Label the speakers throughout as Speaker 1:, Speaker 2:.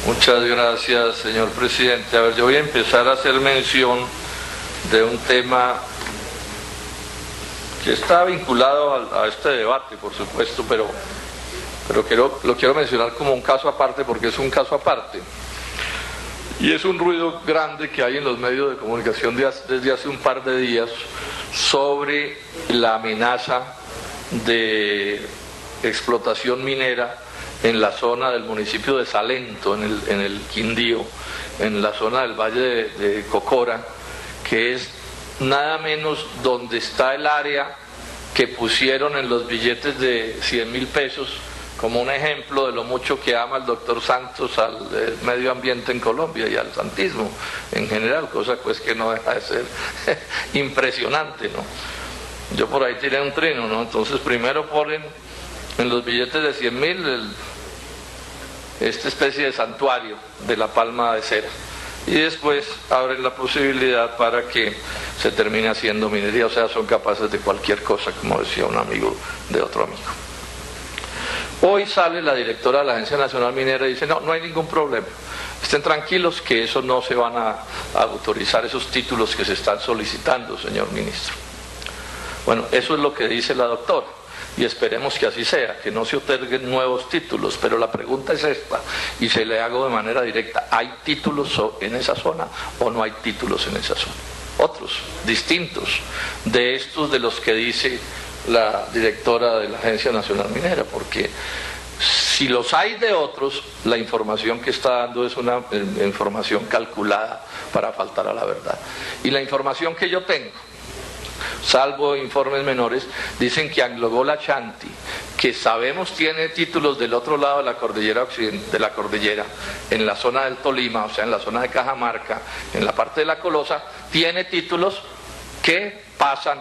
Speaker 1: Muchas gracias, señor presidente. A ver, yo voy a empezar a hacer mención de un tema que está vinculado a este debate, por supuesto, pero lo quiero mencionar como un caso aparte, porque es un caso aparte. Y es un ruido grande que hay en los medios de comunicación desde hace un par de días sobre la amenaza de explotación minera en la zona del municipio de Salento, en el Quindío, en la zona del Valle de Cocora, que es nada menos donde está el área que pusieron en los billetes de 100.000 pesos como un ejemplo de lo mucho que ama el doctor Santos al medio ambiente en Colombia y al santismo en general, cosa pues que no deja de ser impresionante, ¿no? Yo por ahí tiré un trino, ¿no? Entonces primero ponen en los billetes de 100.000 esta especie de santuario de la palma de cera, y después abren la posibilidad para que se termine haciendo minería, o sea, son capaces de cualquier cosa, como decía un amigo de otro amigo. Hoy sale la directora de la Agencia Nacional Minera y dice, no hay ningún problema, estén tranquilos que eso no se van a autorizar, esos títulos que se están solicitando, señor ministro. Bueno, eso es lo que dice la doctora, y esperemos que así sea, que no se otorguen nuevos títulos, pero la pregunta es esta, y se le hago de manera directa: ¿hay títulos en esa zona o no hay títulos en esa zona? Otros, distintos de estos de los que dice la directora de la Agencia Nacional Minera, porque si los hay de otros, la información que está dando es una información calculada para faltar a la verdad. Y la información que yo tengo, salvo informes menores, dicen que Anglo-Gola Chanti, que sabemos tiene títulos del otro lado de la cordillera occidente, de la cordillera, en la zona del Tolima, o sea, en la zona de Cajamarca, en la parte de la Colosa, tiene títulos que pasan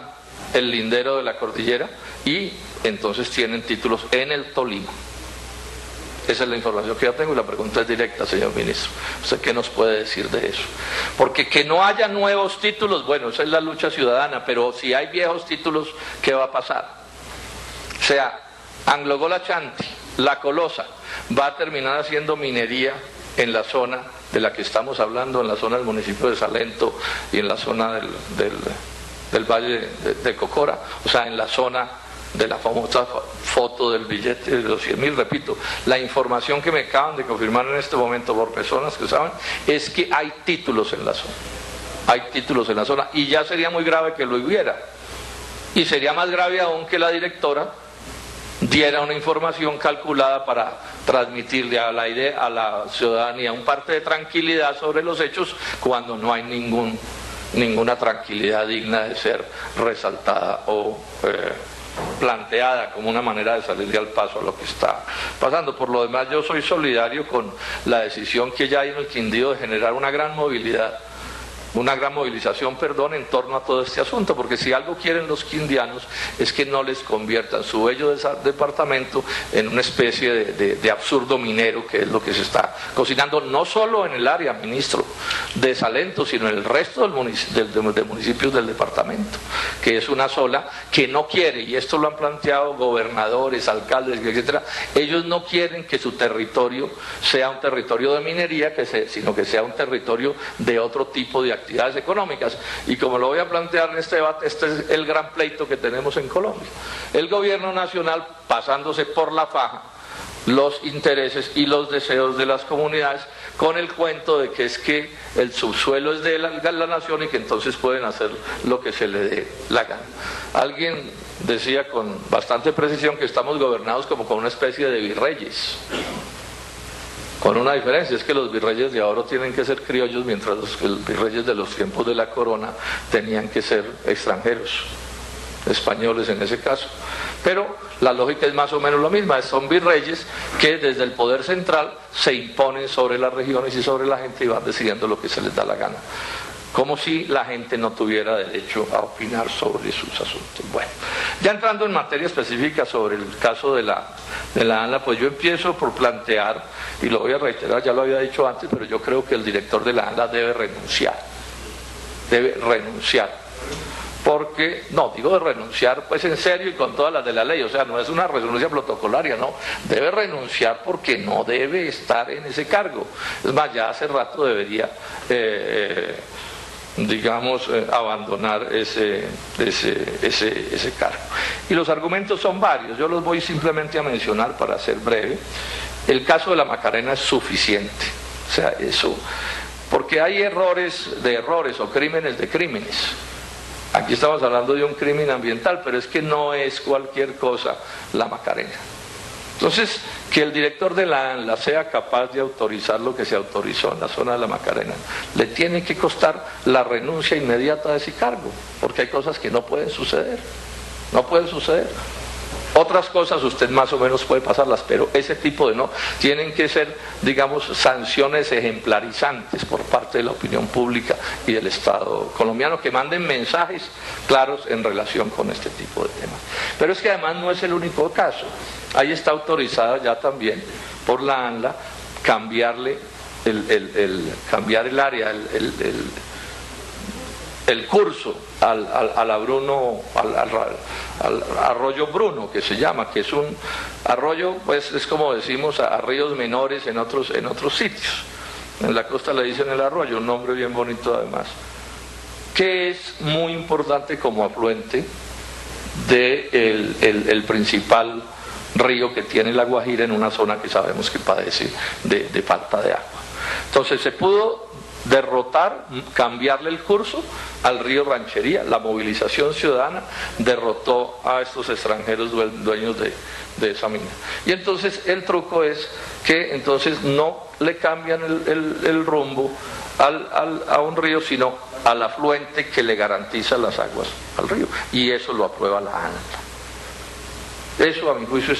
Speaker 1: el lindero de la cordillera y entonces tienen títulos en el Tolima. Esa es la información que yo tengo y la pregunta es directa, señor ministro. ¿Usted qué nos puede decir de eso? Porque que no haya nuevos títulos, bueno, esa es la lucha ciudadana, pero si hay viejos títulos, ¿qué va a pasar? O sea, Anglo-Gola Chanti, la Colosa, va a terminar haciendo minería en la zona de la que estamos hablando, en la zona del municipio de Salento y en la zona del Valle de Cocora, o sea, en la zona de la famosa foto del billete de los 100.000, repito, la información que me acaban de confirmar en este momento por personas que saben, es que hay títulos en la zona, hay títulos en la zona, y ya sería muy grave que lo hubiera, y sería más grave aún que la directora diera una información calculada para transmitirle a la ciudadanía un parte de tranquilidad sobre los hechos, cuando no hay ninguna tranquilidad digna de ser resaltada o planteada como una manera de salirle al paso a lo que está pasando. Por lo demás, yo soy solidario con la decisión que ya hay en el Quindío de generar una gran movilización, en torno a todo este asunto, porque si algo quieren los quindianos es que no les conviertan su bello departamento en una especie de absurdo minero, que es lo que se está cocinando, no solo en el área, ministro, de Salento, sino en el resto de municipios del departamento, que es una sola, que no quiere, y esto lo han planteado gobernadores, alcaldes, etcétera, ellos no quieren que su territorio sea un territorio de minería, sino que sea un territorio de otro tipo de actividades económicas. Y como lo voy a plantear en este debate, este es el gran pleito que tenemos en Colombia: el gobierno nacional pasándose por la faja los intereses y los deseos de las comunidades, con el cuento de que es que el subsuelo es de la nación y que entonces pueden hacer lo que se le dé la gana. Alguien decía con bastante precisión que estamos gobernados como con una especie de virreyes, con una diferencia, es que los virreyes de ahora tienen que ser criollos, mientras los virreyes de los tiempos de la corona tenían que ser extranjeros, españoles en ese caso. Pero la lógica es más o menos la misma, son virreyes que desde el poder central se imponen sobre las regiones y sobre la gente y van decidiendo lo que se les da la gana, como si la gente no tuviera derecho a opinar sobre sus asuntos. Bueno, ya entrando en materia específica sobre el caso de la ANLA, pues yo empiezo por plantear, y lo voy a reiterar, ya lo había dicho antes, pero yo creo que el director de la ANLA debe renunciar, porque, no, digo de renunciar pues en serio y con todas las de la ley, o sea, no es una renuncia protocolaria, no, debe renunciar porque no debe estar en ese cargo. Es más, ya hace rato debería, abandonar ese cargo. Y los argumentos son varios, yo los voy simplemente a mencionar para ser breve. El caso de la Macarena es suficiente, o sea, eso, porque hay errores de errores o crímenes de crímenes. Aquí estamos hablando de un crimen ambiental, pero es que no es cualquier cosa la Macarena. Entonces, que el director de la ANLA sea capaz de autorizar lo que se autorizó en la zona de la Macarena, le tiene que costar la renuncia inmediata de ese cargo, porque hay cosas que no pueden suceder, no pueden suceder. Otras cosas usted más o menos puede pasarlas, pero ese tipo de no, tienen que ser, digamos, sanciones ejemplarizantes por parte de la opinión pública y del Estado colombiano, que manden mensajes claros en relación con este tipo de temas. Pero es que además no es el único caso. Ahí está autorizada ya también por la ANLA cambiarle cambiar el área, el curso al arroyo Bruno, que se llama, que es un arroyo, pues es como decimos a ríos menores en otros sitios. En la costa le dicen el arroyo, un nombre bien bonito además, que es muy importante como afluente del principal río que tiene la Guajira en una zona que sabemos que padece de falta de agua. Entonces se pudo derrotar, cambiarle el curso al río Ranchería. La movilización ciudadana derrotó a estos extranjeros dueños de esa mina. Y entonces el truco es que entonces no le cambian el rumbo a un río, sino al afluente que le garantiza las aguas al río. Y eso lo aprueba la ANLA. Eso a mi juicio es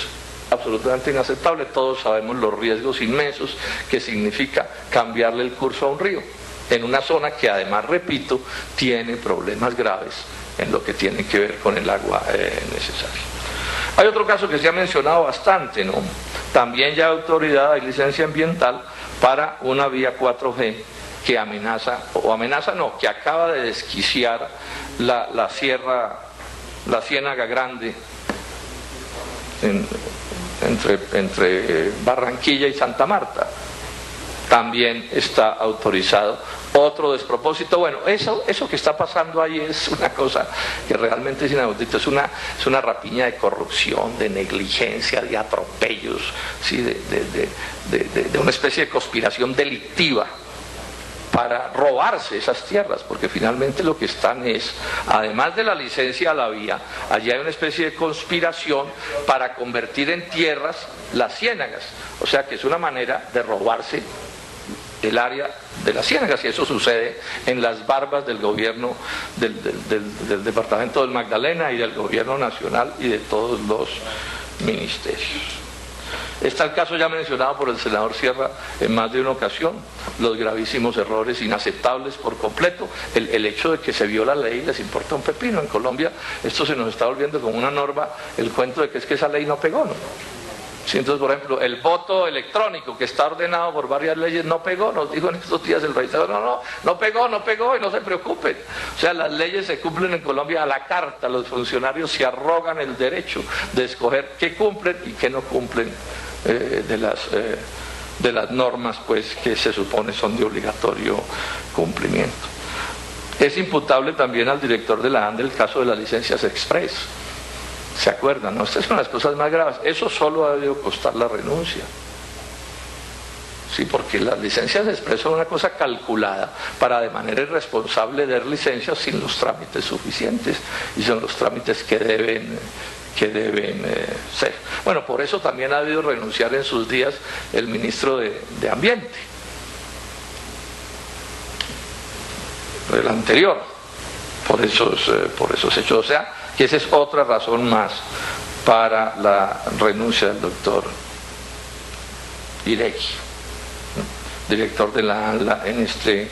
Speaker 1: absolutamente inaceptable. Todos sabemos los riesgos inmensos que significa cambiarle el curso a un río en una zona que además, repito, tiene problemas graves en lo que tiene que ver con el agua necesaria. Hay otro caso que se ha mencionado bastante, ¿no? También ya autoridad, hay licencia ambiental para una vía 4G que que acaba de desquiciar la Ciénaga Grande entre Barranquilla y Santa Marta. También está autorizado. Otro despropósito. Bueno, eso que está pasando ahí es una cosa que realmente es inaudito. Es una rapiña de corrupción, de negligencia, de atropellos, ¿sí? de una especie de conspiración delictiva para robarse esas tierras, porque finalmente lo que están es, además de la licencia a la vía, allí hay una especie de conspiración para convertir en tierras las ciénagas, o sea que es una manera de robarse el área de las ciénagas, y eso sucede en las barbas del gobierno del departamento del Magdalena y del gobierno nacional y de todos los ministerios. Está el caso ya mencionado por el senador Sierra en más de una ocasión, los gravísimos errores inaceptables por completo, el hecho de que se viola la ley les importa un pepino. En Colombia esto se nos está volviendo como una norma, el cuento de que es que esa ley no pegó, ¿no? Sí, entonces, por ejemplo, el voto electrónico que está ordenado por varias leyes no pegó, nos dijo en estos días el rey, no pegó y no se preocupen. O sea, las leyes se cumplen en Colombia a la carta, los funcionarios se arrogan el derecho de escoger qué cumplen y qué no cumplen de las normas pues que se supone son de obligatorio cumplimiento. Es imputable también al director de la ANDE el caso de las licencias express. ¿Se acuerdan? ¿No? Estas son las cosas más graves. Eso solo ha debido costar la renuncia. Sí, porque las licencias express son una cosa calculada para de manera irresponsable dar licencias sin los trámites suficientes, y son los trámites que deben ser. Bueno, por eso también ha debido renunciar en sus días el ministro de Ambiente, el anterior, por esos hechos. O sea, que esa es otra razón más para la renuncia del doctor Iregui, director de la ANLA en este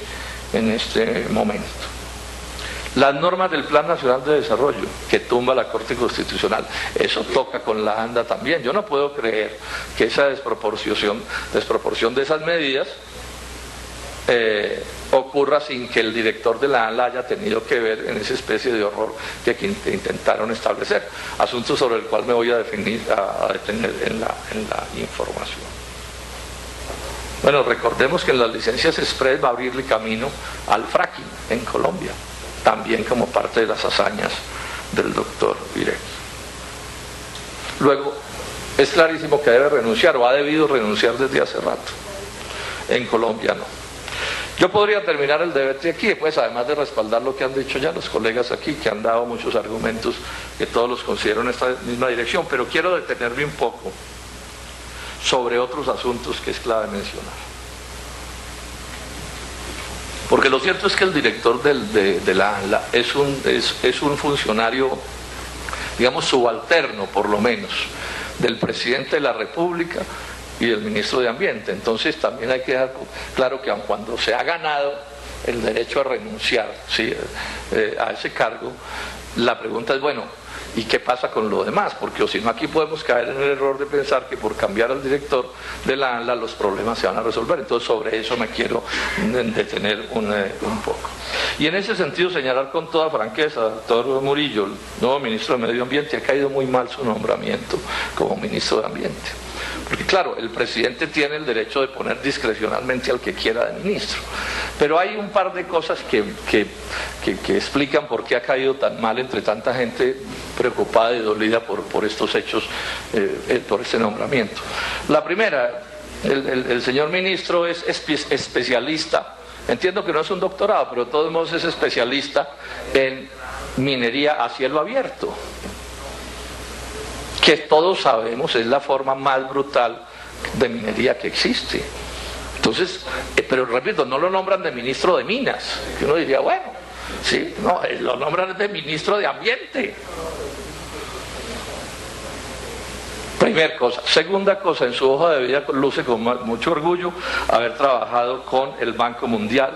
Speaker 1: momento. Las normas del Plan Nacional de Desarrollo que tumba la Corte Constitucional, eso toca con la ANDA también. Yo no puedo creer que esa desproporción de esas medidas ocurra sin que el director de la ANLA haya tenido que ver en esa especie de horror que intentaron establecer, asunto sobre el cual me voy a detener en la información. Bueno, recordemos que en las licencias express va a abrirle camino al fracking en Colombia, también como parte de las hazañas del doctor Viretti. Luego, es clarísimo que debe renunciar o ha debido renunciar desde hace rato. En Colombia no. Yo podría terminar el debate aquí, pues, además de respaldar lo que han dicho ya los colegas aquí, que han dado muchos argumentos que todos los considero en esta misma dirección, pero quiero detenerme un poco sobre otros asuntos que es clave mencionar. Porque lo cierto es que el director de la ANLA es un funcionario, digamos, subalterno, por lo menos, del presidente de la República y del ministro de Ambiente. Entonces también hay que dejar claro que aun cuando se ha ganado el derecho a renunciar, ¿sí?, a ese cargo, la pregunta es, bueno, ¿y qué pasa con lo demás? Porque o si no, aquí podemos caer en el error de pensar que por cambiar al director de la ANLA los problemas se van a resolver. Entonces sobre eso me quiero detener un poco. Y en ese sentido señalar con toda franqueza, doctor Murillo, el nuevo ministro de Medio Ambiente, ha caído muy mal su nombramiento como ministro de Ambiente. Porque claro, el presidente tiene el derecho de poner discrecionalmente al que quiera de ministro, pero hay un par de cosas que explican por qué ha caído tan mal entre tanta gente preocupada y dolida por estos hechos, por este nombramiento. La primera, el señor ministro es especialista, entiendo que no es un doctorado, pero de todos modos es especialista en minería a cielo abierto, que todos sabemos es la forma más brutal de minería que existe. Entonces, pero repito, no lo nombran de ministro de Minas, que uno diría, bueno, sí, no, lo nombran de ministro de Ambiente. Primera cosa. Segunda cosa, en su hoja de vida luce con mucho orgullo haber trabajado con el Banco Mundial,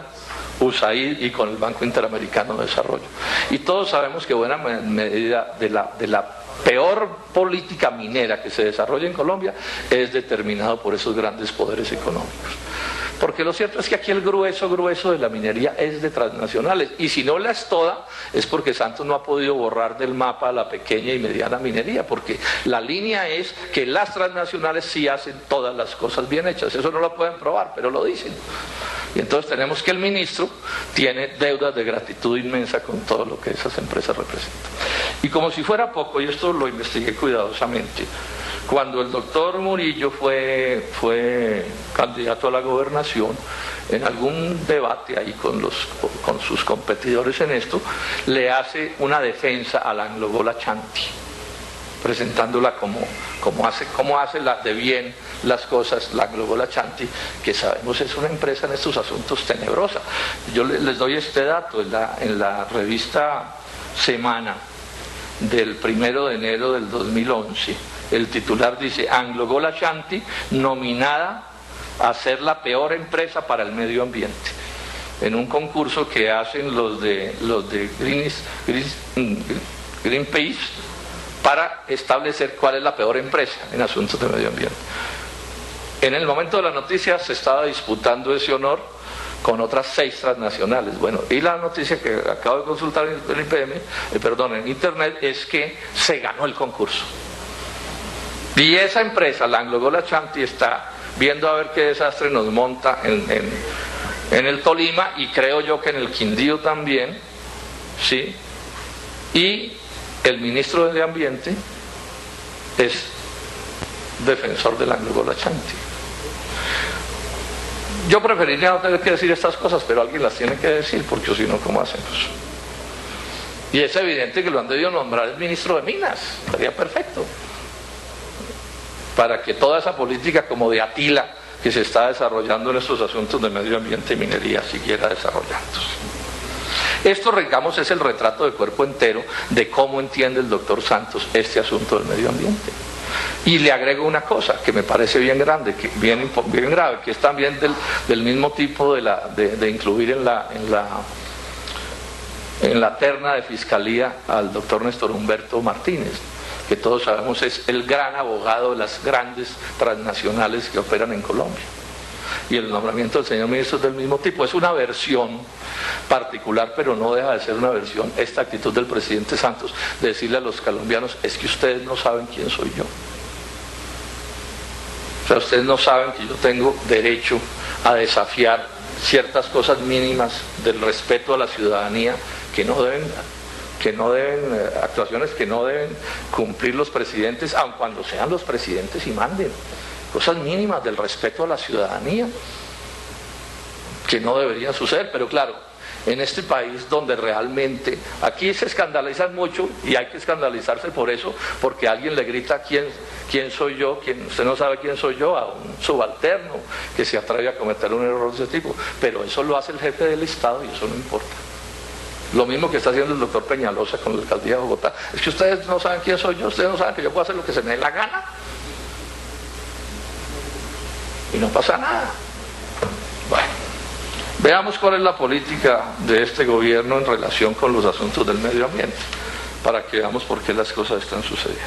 Speaker 1: USAID, y con el Banco Interamericano de Desarrollo. Y todos sabemos que buena medida de la peor política minera que se desarrolla en Colombia es determinado por esos grandes poderes económicos. Porque lo cierto es que aquí el grueso de la minería es de transnacionales, y si no la es toda, es porque Santos no ha podido borrar del mapa la pequeña y mediana minería, porque la línea es que las transnacionales sí hacen todas las cosas bien hechas. Eso no lo pueden probar, pero lo dicen. Y entonces tenemos que el ministro tiene deudas de gratitud inmensa con todo lo que esas empresas representan. Y como si fuera poco, y esto lo investigué cuidadosamente, cuando el doctor Murillo fue candidato a la gobernación, en algún debate ahí con sus competidores en esto, le hace una defensa a la Anglo-Gol Ashanti, presentándola como hace de bien las cosas la Anglo-Gol Ashanti, que sabemos es una empresa en estos asuntos tenebrosa. Yo les doy este dato, en la revista Semana del 1 de enero del 2011, el titular dice: Anglo-Gol Ashanti nominada a ser la peor empresa para el medio ambiente, en un concurso que hacen los de Greenpeace para establecer cuál es la peor empresa en asuntos de medio ambiente. En el momento de la noticia se estaba disputando ese honor con otras 6 transnacionales. Bueno, y la noticia que acabo de consultar en internet es que se ganó el concurso. Y esa empresa, la Anglo-Gol Ashanti, está viendo a ver qué desastre nos monta en el Tolima, y creo yo que en el Quindío también, ¿sí? Y el ministro de Ambiente es defensor del Anglo-Gol Ashanti. Yo preferiría no tener que decir estas cosas, pero alguien las tiene que decir, porque si no, ¿cómo hacemos? Y es evidente que lo han debido nombrar el ministro de Minas, estaría perfecto, para que toda esa política como de Atila que se está desarrollando en estos asuntos de medio ambiente y minería siguiera desarrollándose. Esto, digamos, es el retrato de cuerpo entero de cómo entiende el doctor Santos este asunto del medio ambiente. Y le agrego una cosa que me parece bien grande, bien grave, que es también del mismo tipo de incluir en la terna de fiscalía al doctor Néstor Humberto Martínez, que todos sabemos es el gran abogado de las grandes transnacionales que operan en Colombia. y el nombramiento del señor ministro es del mismo tipo. Es una versión particular, pero no deja de ser una versión esta actitud del presidente Santos de decirle a los colombianos: es que ustedes no saben quién soy yo. O sea, ustedes no saben que yo tengo derecho a desafiar ciertas cosas mínimas del respeto a la ciudadanía que no deben, actuaciones que no deben cumplir los presidentes, aun cuando sean los presidentes y manden. Cosas mínimas del respeto a la ciudadanía que no deberían suceder. Pero claro, en este país donde realmente, aquí se escandalizan mucho, y hay que escandalizarse por eso, porque alguien le grita: ¿quién soy yo? Usted no sabe quién soy yo, a un subalterno que se atreve a cometer un error de ese tipo. Pero eso lo hace el jefe del Estado y eso no importa. Lo mismo que está haciendo el doctor Peñalosa con la alcaldía de Bogotá: es que ustedes no saben quién soy yo, ustedes no saben que yo puedo hacer lo que se me dé la gana. Y no pasa nada. Bueno, veamos cuál es la política de este gobierno en relación con los asuntos del medio ambiente, para que veamos por qué las cosas están sucediendo.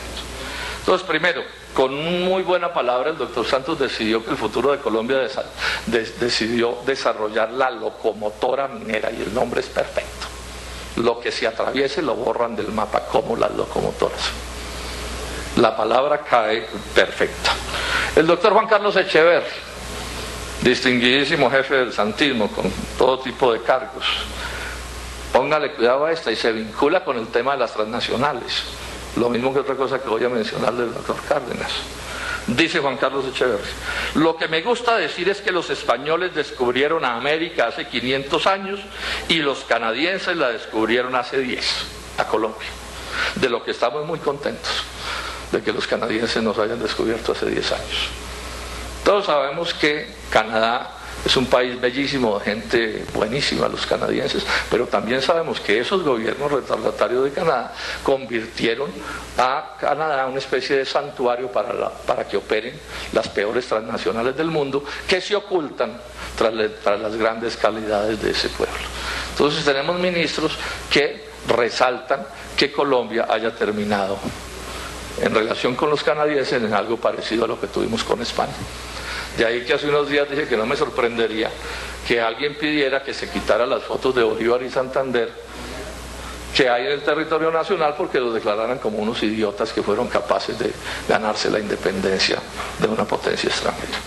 Speaker 1: Entonces, primero, con muy buena palabra, el doctor Santos decidió que el futuro de Colombia decidió desarrollar la locomotora minera, y el nombre es perfecto. Lo que se atraviese lo borran del mapa, como las locomotoras. La palabra cae perfecta. El doctor Juan Carlos Echeverri, distinguidísimo jefe del santismo con todo tipo de cargos, póngale cuidado a esta, y se vincula con el tema de las transnacionales, lo mismo que otra cosa que voy a mencionar del doctor Cárdenas. Dice Juan Carlos Echeverri: lo que me gusta decir es que los españoles descubrieron a América hace 500 años y los canadienses la descubrieron hace 10, a Colombia. De lo que estamos muy contentos, de que los canadienses nos hayan descubierto hace 10 años. Todos sabemos que Canadá es un país bellísimo, de gente buenísima, los canadienses, pero también sabemos que esos gobiernos retardatarios de Canadá convirtieron a Canadá en una especie de santuario para que operen las peores transnacionales del mundo, que se ocultan tras las grandes calidades de ese pueblo. Entonces tenemos ministros que resaltan que Colombia haya terminado en relación con los canadienses en algo parecido a lo que tuvimos con España. De ahí que hace unos días dije que no me sorprendería que alguien pidiera que se quitara las fotos de Bolívar y Santander que hay en el territorio nacional, porque los declararan como unos idiotas que fueron capaces de ganarse la independencia de una potencia extranjera.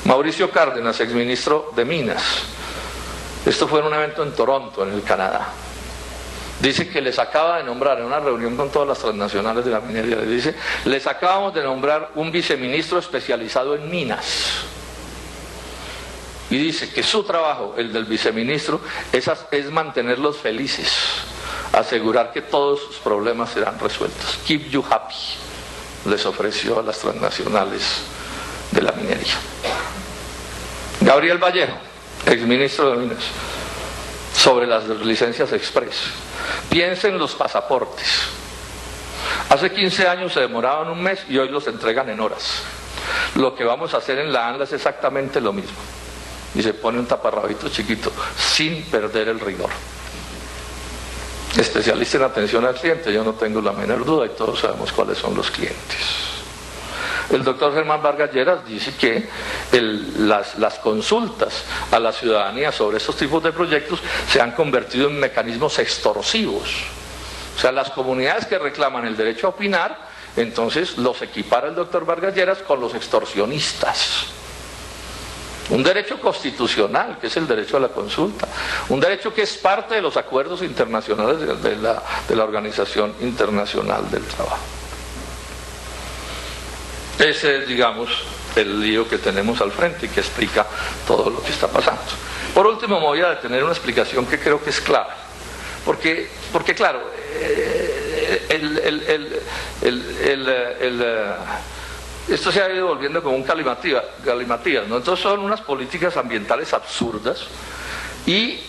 Speaker 1: Mauricio Cárdenas, exministro de Minas, esto fue en un evento en Toronto, en el Canadá. Dice que les acaba de nombrar, en una reunión con todas las transnacionales de la minería, les dice: les acabamos de nombrar un viceministro especializado en minas. Y dice que su trabajo, el del viceministro, es mantenerlos felices, asegurar que todos sus problemas serán resueltos. Keep you happy, les ofreció a las transnacionales de la minería. Gabriel Vallejo, exministro de Minas, sobre las licencias express. Piensen en los pasaportes. Hace 15 años se demoraban un mes y hoy los entregan en horas. Lo que vamos a hacer en la ANLA es exactamente lo mismo. Y se pone un taparrabito chiquito, sin perder el rigor. Especialista en atención al cliente, yo no tengo la menor duda, y todos sabemos cuáles son los clientes. El doctor Germán Vargas Lleras dice que las consultas a la ciudadanía sobre estos tipos de proyectos se han convertido en mecanismos extorsivos. O sea, las comunidades que reclaman el derecho a opinar, entonces los equipara el doctor Vargas Lleras con los extorsionistas. Un derecho constitucional, que es el derecho a la consulta, un derecho que es parte de los acuerdos internacionales de la Organización Internacional del Trabajo. Ese es, digamos, el lío que tenemos al frente y que explica todo lo que está pasando. Por último, me voy a detener una explicación que creo que es clave, porque claro, esto se ha ido volviendo como un galimatías, ¿no? Entonces son unas políticas ambientales absurdas, y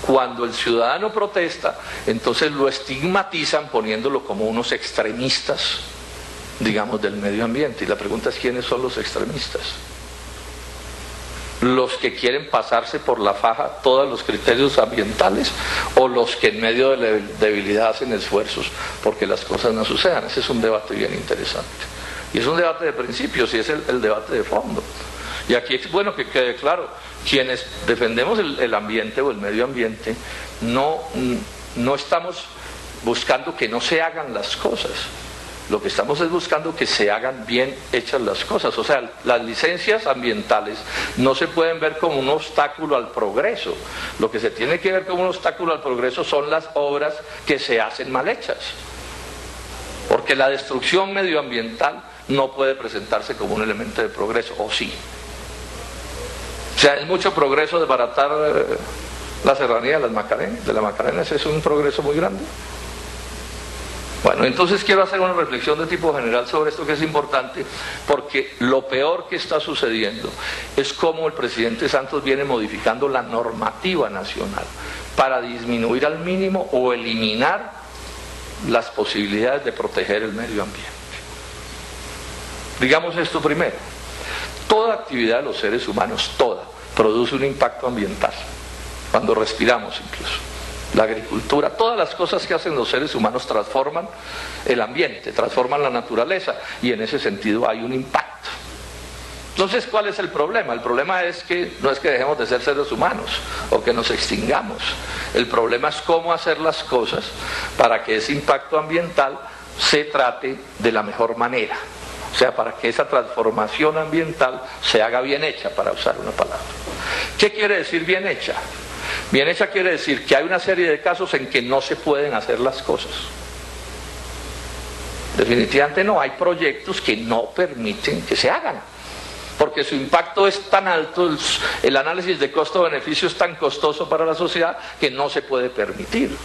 Speaker 1: cuando el ciudadano protesta, entonces lo estigmatizan poniéndolo como unos extremistas, digamos, del medio ambiente. Y la pregunta es: ¿quiénes son los extremistas? ¿Los que quieren pasarse por la faja todos los criterios ambientales, o los que en medio de la debilidad hacen esfuerzos porque las cosas no sucedan? Ese es un debate bien interesante, y es un debate de principios, y es el debate de fondo. Y aquí es bueno que quede claro, quienes defendemos el ambiente o el medio ambiente, no estamos buscando que no se hagan las cosas. Lo que estamos es buscando que se hagan bien hechas las cosas. O sea, las licencias ambientales no se pueden ver como un obstáculo al progreso. Lo que se tiene que ver como un obstáculo al progreso son las obras que se hacen mal hechas. Porque la destrucción medioambiental no puede presentarse como un elemento de progreso, ¿o sí? O sea, es mucho progreso desbaratar la serranía de la Macarena, ese es un progreso muy grande. Bueno, entonces quiero hacer una reflexión de tipo general sobre esto que es importante, porque lo peor que está sucediendo es cómo el presidente Santos viene modificando la normativa nacional para disminuir al mínimo o eliminar las posibilidades de proteger el medio ambiente. Digamos esto primero, toda actividad de los seres humanos, toda, produce un impacto ambiental, cuando respiramos incluso. La agricultura, todas las cosas que hacen los seres humanos transforman el ambiente, transforman la naturaleza, y en ese sentido hay un impacto. Entonces, ¿cuál es el problema? El problema es que no es que dejemos de ser seres humanos o que nos extingamos. El problema es cómo hacer las cosas para que ese impacto ambiental se trate de la mejor manera. O sea, para que esa transformación ambiental se haga bien hecha, para usar una palabra. ¿Qué quiere decir bien hecha? Bien hecha quiere decir que hay una serie de casos en que no se pueden hacer las cosas. Definitivamente no, hay proyectos que no permiten que se hagan, porque su impacto es tan alto, el análisis de costo-beneficio es tan costoso para la sociedad que no se puede permitir.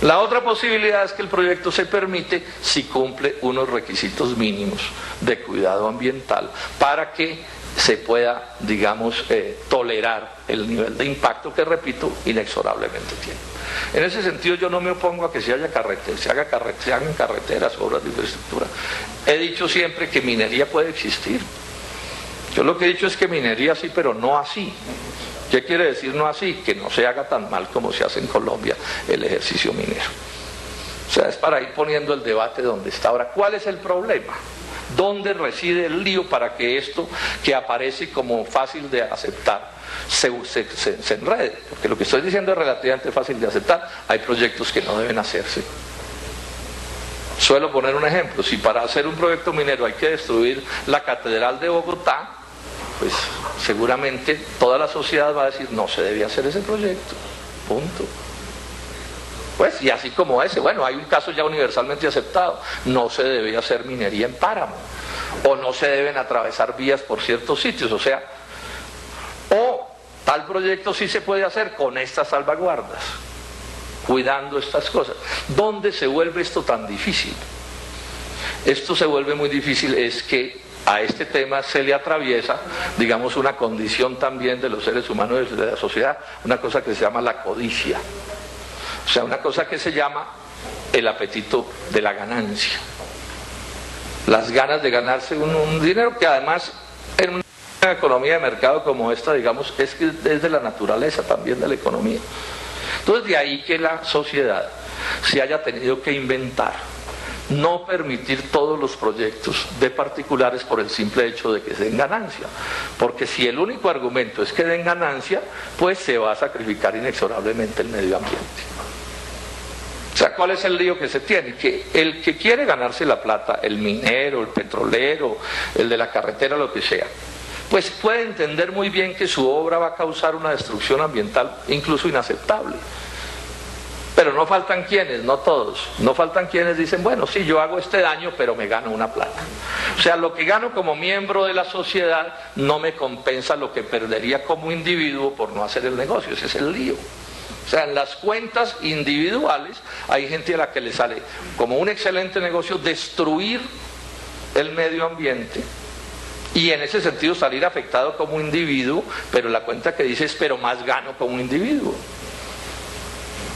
Speaker 1: La otra posibilidad es que el proyecto se permite si cumple unos requisitos mínimos de cuidado ambiental para que se pueda, digamos, tolerar el nivel de impacto que, repito, inexorablemente tiene. En ese sentido yo no me opongo a que se hagan carreteras, obras de infraestructura. He dicho siempre que minería puede existir. Yo lo que he dicho es que minería sí, pero no así. ¿Qué quiere decir no así? Que no se haga tan mal como se hace en Colombia el ejercicio minero. O sea, es para ir poniendo el debate donde está. Ahora, ¿cuál es el problema? ¿Dónde reside el lío para que esto que aparece como fácil de aceptar se enrede? Porque lo que estoy diciendo es relativamente fácil de aceptar. Hay proyectos que no deben hacerse. Suelo poner un ejemplo. Si para hacer un proyecto minero hay que destruir la Catedral de Bogotá, pues seguramente toda la sociedad va a decir no se debe hacer ese proyecto, punto. Pues, y así como ese, bueno, hay un caso ya universalmente aceptado, no se debe hacer minería en páramo, o no se deben atravesar vías por ciertos sitios, o sea, o tal proyecto sí se puede hacer con estas salvaguardas, cuidando estas cosas. ¿Dónde se vuelve esto tan difícil? Esto se vuelve muy difícil, es que a este tema se le atraviesa, digamos, una condición también de los seres humanos de la sociedad, una cosa que se llama la codicia. O sea, una cosa que se llama el apetito de la ganancia. Las ganas de ganarse un dinero que además en una economía de mercado como esta, digamos, es que es de la naturaleza también de la economía. Entonces de ahí que la sociedad se haya tenido que inventar no permitir todos los proyectos de particulares por el simple hecho de que den ganancia, porque si el único argumento es que den ganancia, pues se va a sacrificar inexorablemente el medio ambiente. O sea, ¿cuál es el lío que se tiene? Que el que quiere ganarse la plata, el minero, el petrolero, el de la carretera, lo que sea, pues puede entender muy bien que su obra va a causar una destrucción ambiental incluso inaceptable. Pero no faltan quienes, no todos, no faltan quienes dicen, bueno, sí, yo hago este daño, pero me gano una plata. O sea, lo que gano como miembro de la sociedad no me compensa lo que perdería como individuo por no hacer el negocio, ese es el lío. O sea, en las cuentas individuales hay gente a la que le sale como un excelente negocio destruir el medio ambiente y en ese sentido salir afectado como individuo, pero la cuenta que dice es, pero más gano como individuo.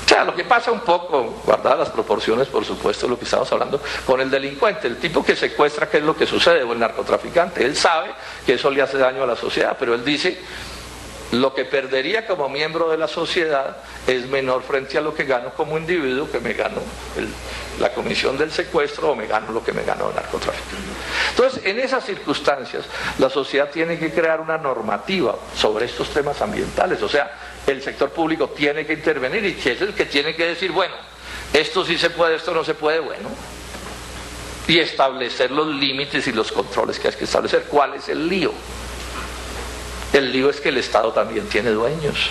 Speaker 1: O sea, lo que pasa un poco, guardadas las proporciones, por supuesto, lo que estamos hablando, con el delincuente, el tipo que secuestra, ¿qué es lo que sucede? O el narcotraficante, él sabe que eso le hace daño a la sociedad, pero él dice, lo que perdería como miembro de la sociedad es menor frente a lo que gano como individuo, que me gano la comisión del secuestro o me gano lo que me gano el narcotráfico. Entonces, en esas circunstancias, la sociedad tiene que crear una normativa sobre estos temas ambientales, o sea, el sector público tiene que intervenir y que es el que tiene que decir, bueno, esto sí se puede, esto no se puede, bueno, y establecer los límites y los controles que hay que establecer. ¿Cuál es el lío? El lío es que el Estado también tiene dueños.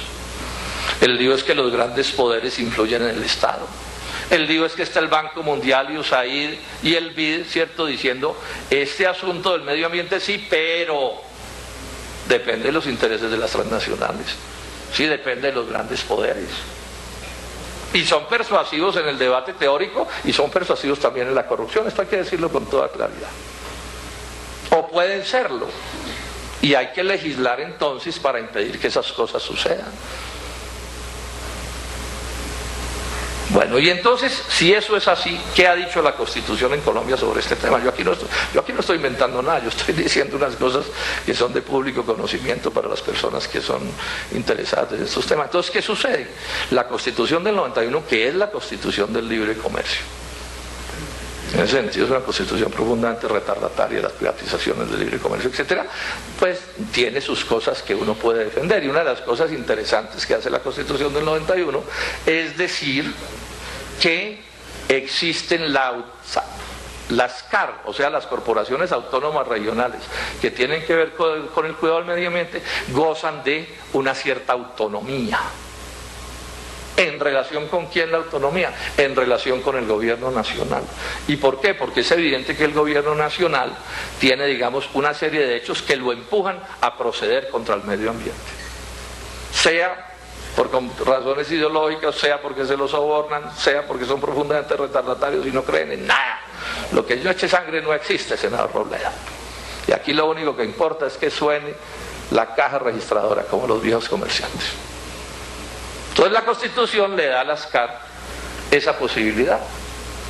Speaker 1: El lío es que los grandes poderes influyen en el Estado. El lío es que está el Banco Mundial y USAID y el BID, ¿cierto?, diciendo, este asunto del medio ambiente sí, pero depende de los intereses de las transnacionales. Sí, depende de los grandes poderes. Y son persuasivos en el debate teórico y son persuasivos también en la corrupción. Esto hay que decirlo con toda claridad. O pueden serlo. Y hay que legislar entonces para impedir que esas cosas sucedan. Bueno, y entonces, si eso es así, ¿qué ha dicho la Constitución en Colombia sobre este tema? Yo aquí no estoy inventando nada, yo estoy diciendo unas cosas que son de público conocimiento para las personas que son interesadas en estos temas. Entonces, ¿qué sucede? La Constitución del 91, que es la Constitución del libre comercio, en ese sentido es una constitución profundamente retardataria de las privatizaciones del libre comercio, etcétera, pues tiene sus cosas que uno puede defender. Y una de las cosas interesantes que hace la Constitución del 91 es decir que existen las CAR, o sea, las corporaciones autónomas regionales que tienen que ver con el cuidado del medio ambiente, gozan de una cierta autonomía. ¿En relación con quién la autonomía? En relación con el gobierno nacional. ¿Y por qué? Porque es evidente que el gobierno nacional tiene, digamos, una serie de hechos que lo empujan a proceder contra el medio ambiente. Sea por razones ideológicas, sea porque se los sobornan, sea porque son profundamente retardatarios y no creen en nada. Lo que yo eche sangre no existe, senador Robledo. Y aquí lo único que importa es que suene la caja registradora, como los viejos comerciantes. Entonces la Constitución le da a las CAR esa posibilidad.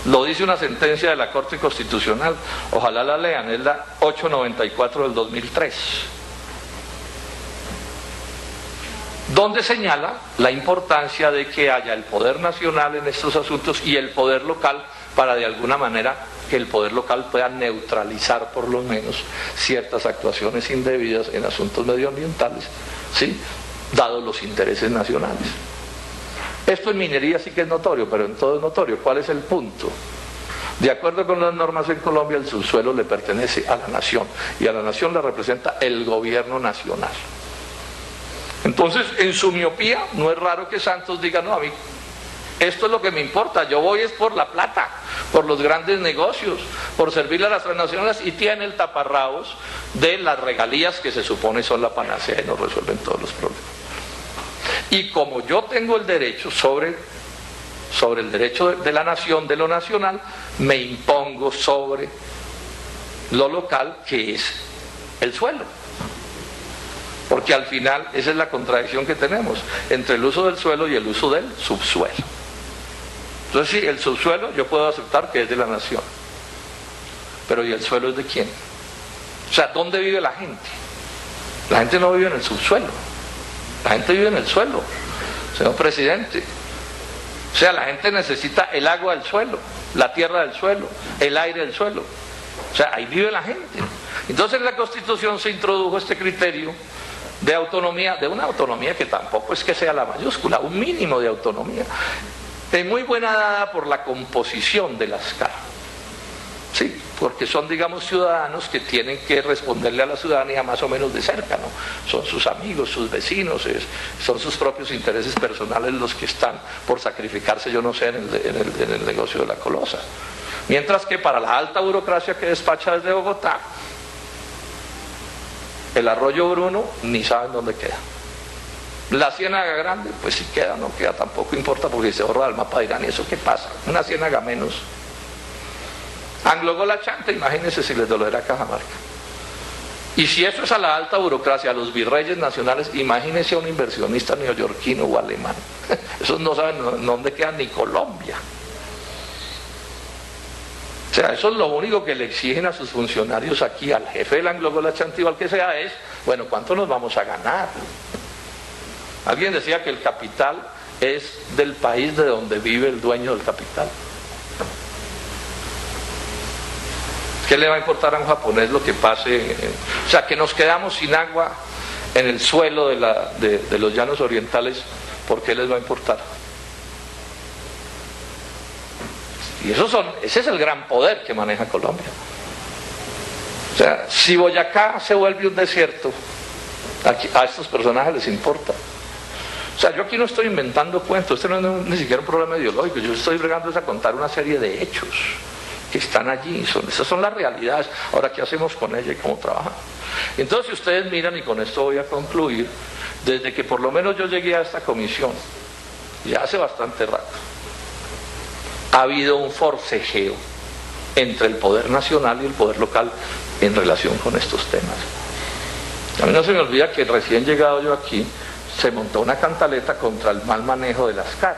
Speaker 1: Lo dice una sentencia de la Corte Constitucional, ojalá la lean, es la 894 del 2003, donde señala la importancia de que haya el poder nacional en estos asuntos y el poder local para de alguna manera que el poder local pueda neutralizar por lo menos ciertas actuaciones indebidas en asuntos medioambientales, ¿sí?, dados los intereses nacionales. Esto en minería sí que es notorio, pero en todo es notorio. ¿Cuál es el punto? De acuerdo con las normas en Colombia, el subsuelo le pertenece a la nación y a la nación la representa el gobierno nacional. Entonces, en su miopía, no es raro que Santos diga, no, a mí esto es lo que me importa, yo voy es por la plata, por los grandes negocios, por servirle a las transnacionales, y tiene el taparrabos de las regalías que se supone son la panacea y nos resuelven todos los problemas. Y como yo tengo el derecho sobre el derecho de la nación, de lo nacional, me impongo sobre lo local, que es el suelo. Porque al final esa es la contradicción que tenemos entre el uso del suelo y el uso del subsuelo. Entonces sí, el subsuelo yo puedo aceptar que es de la nación, pero ¿y el suelo es de quién? O sea, ¿dónde vive la gente? La gente no vive en el subsuelo, la gente vive en el suelo, señor presidente. O sea, la gente necesita el agua del suelo, la tierra del suelo, el aire del suelo. O sea, ahí vive la gente. Entonces en la Constitución se introdujo este criterio de autonomía, de una autonomía que tampoco es que sea la mayúscula, un mínimo de autonomía, muy buena dada por la composición de las CAR. Sí, porque son, digamos, ciudadanos que tienen que responderle a la ciudadanía más o menos de cerca, ¿no? Son sus amigos, sus vecinos, son sus propios intereses personales los que están por sacrificarse, yo no sé, en el negocio de la colosa. Mientras que para la alta burocracia que despacha desde Bogotá, el arroyo Bruno ni saben dónde queda. La Ciénaga Grande, pues si queda, no queda, tampoco importa, porque si se borra del mapa dirán, ¿y eso qué pasa? Una ciénaga menos. Anglo-Gola Chanta, imagínense si les dolerá Cajamarca. Y si eso es a la alta burocracia, a los virreyes nacionales, imagínense a un inversionista neoyorquino o alemán. Esos no saben dónde queda ni Colombia. O sea, eso es lo único que le exigen a sus funcionarios aquí, al jefe del Anglo-Gola Chanta o al que sea, es, bueno, ¿cuánto nos vamos a ganar? Alguien decía que el capital es del país de donde vive el dueño del capital. ¿Qué le va a importar a un japonés lo que pase? O sea, que nos quedamos sin agua en el suelo de los llanos orientales, ¿por qué les va a importar? Y ese es el gran poder que maneja Colombia. O sea, si Boyacá se vuelve un desierto, a estos personajes les importa. O sea, yo aquí no estoy inventando cuentos, este no es ni siquiera un problema ideológico, yo estoy bregando a contar una serie de hechos que están allí, esas son las realidades. Ahora, ¿qué hacemos con ella y cómo trabajan? Entonces, si ustedes miran, y con esto voy a concluir, desde que por lo menos yo llegué a esta comisión, ya hace bastante rato, ha habido un forcejeo entre el poder nacional y el poder local en relación con estos temas. A mí no se me olvida que recién llegado yo aquí, se montó una cantaleta contra el mal manejo de las CAR.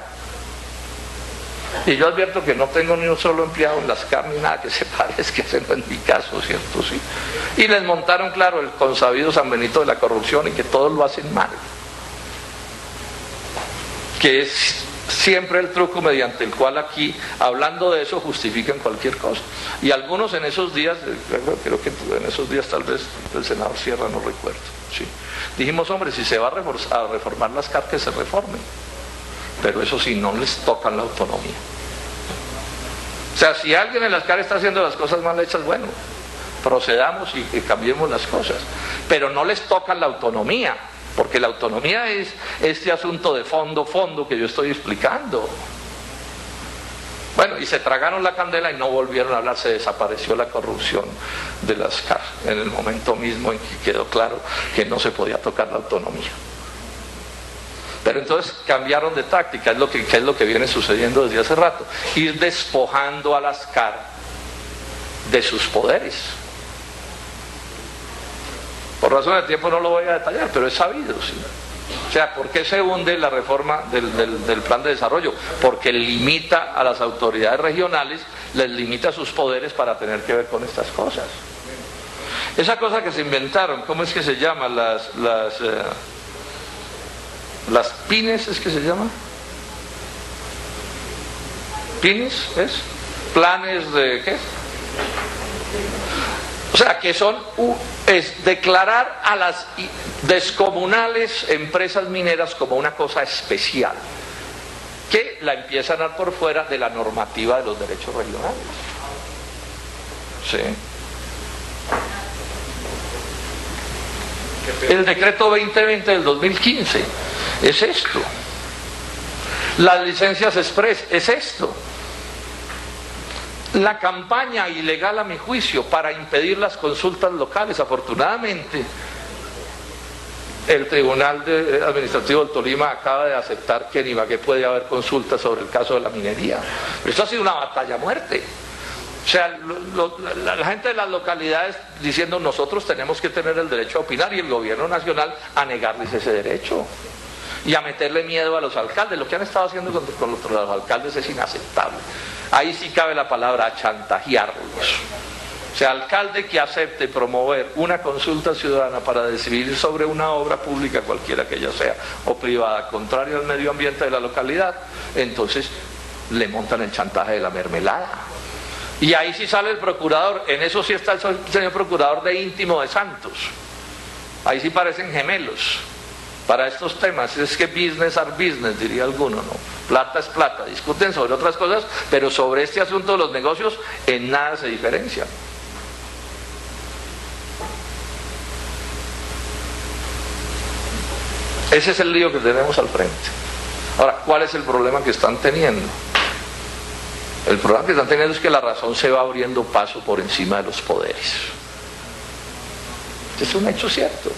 Speaker 1: Y yo advierto que no tengo ni un solo empleado en las CAR ni nada que se parezca, ese no es mi caso, ¿cierto? Sí. Y les montaron, claro, el consabido San Benito de la corrupción y que todos lo hacen mal. Que es siempre el truco mediante el cual aquí, hablando de eso, justifican cualquier cosa. Y algunos en esos días, creo que en esos días tal vez el senador Sierra, no recuerdo, sí, dijimos, hombre, si se va a reformar las CAR, que se reformen, pero eso sí, no les tocan la autonomía. O sea, si alguien en las CAR está haciendo las cosas mal hechas, bueno, procedamos y cambiemos las cosas, pero no les tocan la autonomía, porque la autonomía es este asunto de fondo que yo estoy explicando. Bueno, y se tragaron la candela y no volvieron a hablar, se desapareció la corrupción de las CAR en el momento mismo en que quedó claro que no se podía tocar la autonomía. Pero entonces cambiaron de táctica, ¿qué es lo que viene sucediendo desde hace rato? Ir despojando a las CAR de sus poderes. Por razón de tiempo no lo voy a detallar, pero es sabido, ¿sí? O sea, ¿por qué se hunde la reforma del plan de desarrollo? Porque limita a las autoridades regionales, les limita sus poderes para tener que ver con estas cosas. Esa cosa que se inventaron, ¿cómo es que se llama? Las PINES, ¿es que se llama? ¿PINES es? ¿Planes de qué? O sea, que es declarar a las descomunales empresas mineras como una cosa especial, que la empiezan a dar por fuera de la normativa de los derechos regionales. Sí. El decreto 2020 del 2015 es esto. Las licencias express es esto. La campaña ilegal, a mi juicio, para impedir las consultas locales, afortunadamente el Tribunal Administrativo del Tolima acaba de aceptar que en Ibagué puede haber consultas sobre el caso de la minería. Pero esto ha sido una batalla a muerte. O sea, la gente de las localidades diciendo, nosotros tenemos que tener el derecho a opinar, y el gobierno nacional a negarles ese derecho y a meterle miedo a los alcaldes. Lo que han estado haciendo con los alcaldes es inaceptable. Ahí sí cabe la palabra chantajearlos. O sea, alcalde que acepte promover una consulta ciudadana para decidir sobre una obra pública, cualquiera que ella sea, o privada, contraria al medio ambiente de la localidad, entonces le montan el chantaje de la mermelada. Y ahí sí sale el procurador, en eso sí está el señor procurador de íntimo de Santos. Ahí sí parecen gemelos para estos temas. Es que business are business, diría alguno, ¿no? Plata es plata. Discuten sobre otras cosas, pero sobre este asunto de los negocios en nada se diferencian. Ese es el lío que tenemos al frente. Ahora, ¿cuál es el problema que están teniendo? El problema que están teniendo es que la razón se va abriendo paso por encima de los poderes. Es un hecho cierto.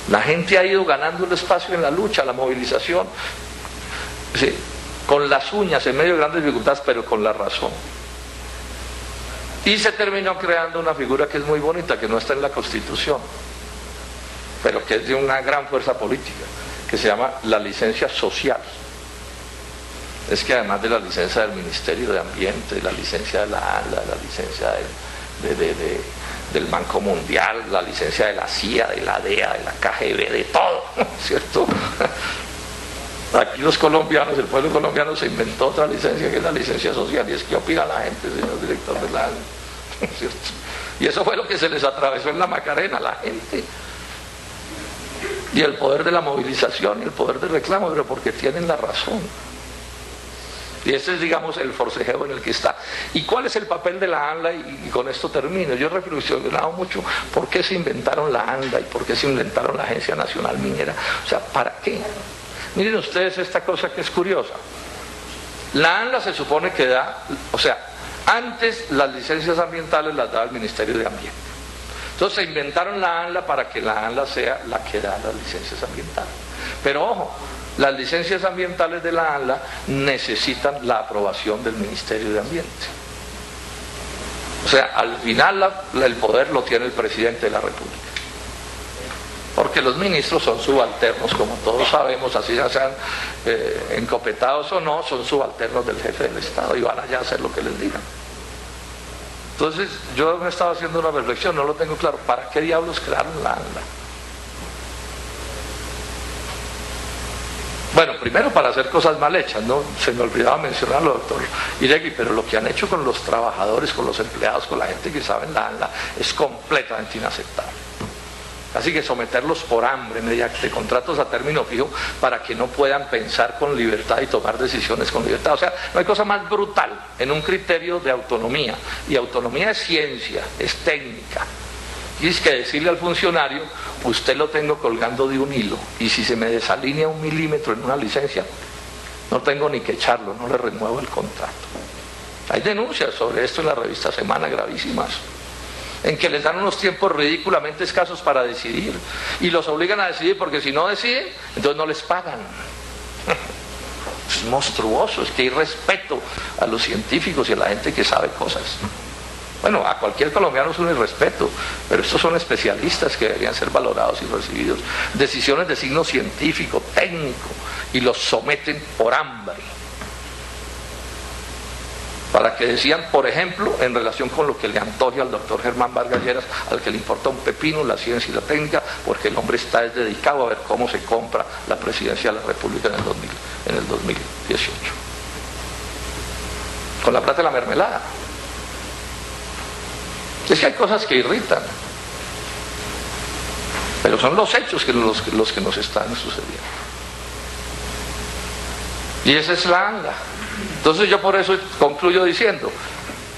Speaker 1: La gente ha ido ganando el espacio en la lucha, la movilización, sí, con las uñas, en medio de grandes dificultades, pero con la razón. Y se terminó creando una figura que es muy bonita, que no está en la Constitución, pero que es de una gran fuerza política, que se llama la licencia social. Es que además de la licencia del Ministerio de Ambiente, la licencia de la ANLA, la licencia del Banco Mundial, la licencia de la CIA, de la DEA, de la KGB, de todo, ¿cierto? Aquí los colombianos, el pueblo colombiano se inventó otra licencia que es la licencia social, y es que opina la gente, señor director de la ANLA, ¿cierto? Y eso fue lo que se les atravesó en la Macarena, la gente. Y el poder de la movilización y el poder del reclamo, pero porque tienen la razón. Y ese es, digamos, el forcejeo en el que está. ¿Y cuál es el papel de la ANLA? Y con esto termino. Yo he reflexionado mucho por qué se inventaron la ANLA y por qué se inventaron la Agencia Nacional Minera. O sea, ¿para qué? Miren ustedes esta cosa que es curiosa. La ANLA se supone que da, o sea, antes las licencias ambientales las daba el Ministerio de Ambiente. Entonces se inventaron la ANLA para que la ANLA sea la que da las licencias ambientales. Pero ojo, las licencias ambientales de la ANLA necesitan la aprobación del Ministerio de Ambiente. O sea, al final el poder lo tiene el presidente de la República. Porque los ministros son subalternos, como todos sabemos, así ya sean encopetados o no, son subalternos del jefe del Estado y van allá a hacer lo que les digan. Entonces, yo me estaba haciendo una reflexión, no lo tengo claro, ¿para qué diablos crearon la ANLA? Bueno, primero para hacer cosas mal hechas, ¿no? Se me olvidaba mencionarlo, doctor Iregui, pero lo que han hecho con los trabajadores, con los empleados, con la gente que sabe en la ANLA, es completamente inaceptable. Así que someterlos por hambre mediante contratos a término fijo para que no puedan pensar con libertad y tomar decisiones con libertad. O sea, no hay cosa más brutal en un criterio de autonomía. Y autonomía es ciencia, es técnica. Y es que decirle al funcionario, usted lo tengo colgando de un hilo y si se me desalinea 1 milímetro en una licencia, no tengo ni que echarlo, no le renuevo el contrato. Hay denuncias sobre esto en la revista Semana gravísimas, en que les dan unos tiempos ridículamente escasos para decidir y los obligan a decidir porque si no deciden, entonces no les pagan. Es monstruoso, es que hay respeto a los científicos y a la gente que sabe cosas. Bueno, a cualquier colombiano es un irrespeto, pero estos son especialistas que deberían ser valorados y recibidos. Decisiones de signo científico, técnico, y los someten por hambre. Para que decían, por ejemplo, en relación con lo que le antoje al doctor Germán Vargas Lleras, al que le importa un pepino la ciencia y la técnica, porque el hombre está dedicado a ver cómo se compra la presidencia de la República en el 2018. Con la plata de la mermelada. Es que hay cosas que irritan, pero son los hechos los que nos están sucediendo. Y esa es la ANLA. Entonces yo por eso concluyo diciendo,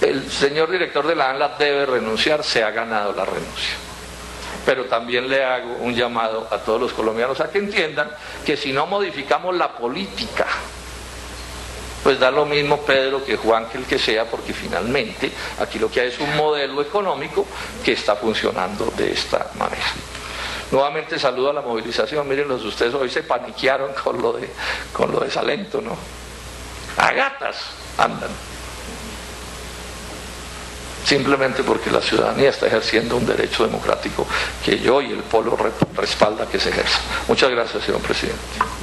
Speaker 1: el señor director de la ANLA debe renunciar, se ha ganado la renuncia. Pero también le hago un llamado a todos los colombianos a que entiendan que si no modificamos la política, pues da lo mismo Pedro que Juan que el que sea, porque finalmente aquí lo que hay es un modelo económico que está funcionando de esta manera. Nuevamente saludo a la movilización. Mírenlos ustedes, hoy se paniquearon con lo de Salento, ¿no? A gatas andan. Simplemente porque la ciudadanía está ejerciendo un derecho democrático que yo y el pueblo respalda que se ejerza. Muchas gracias, señor presidente.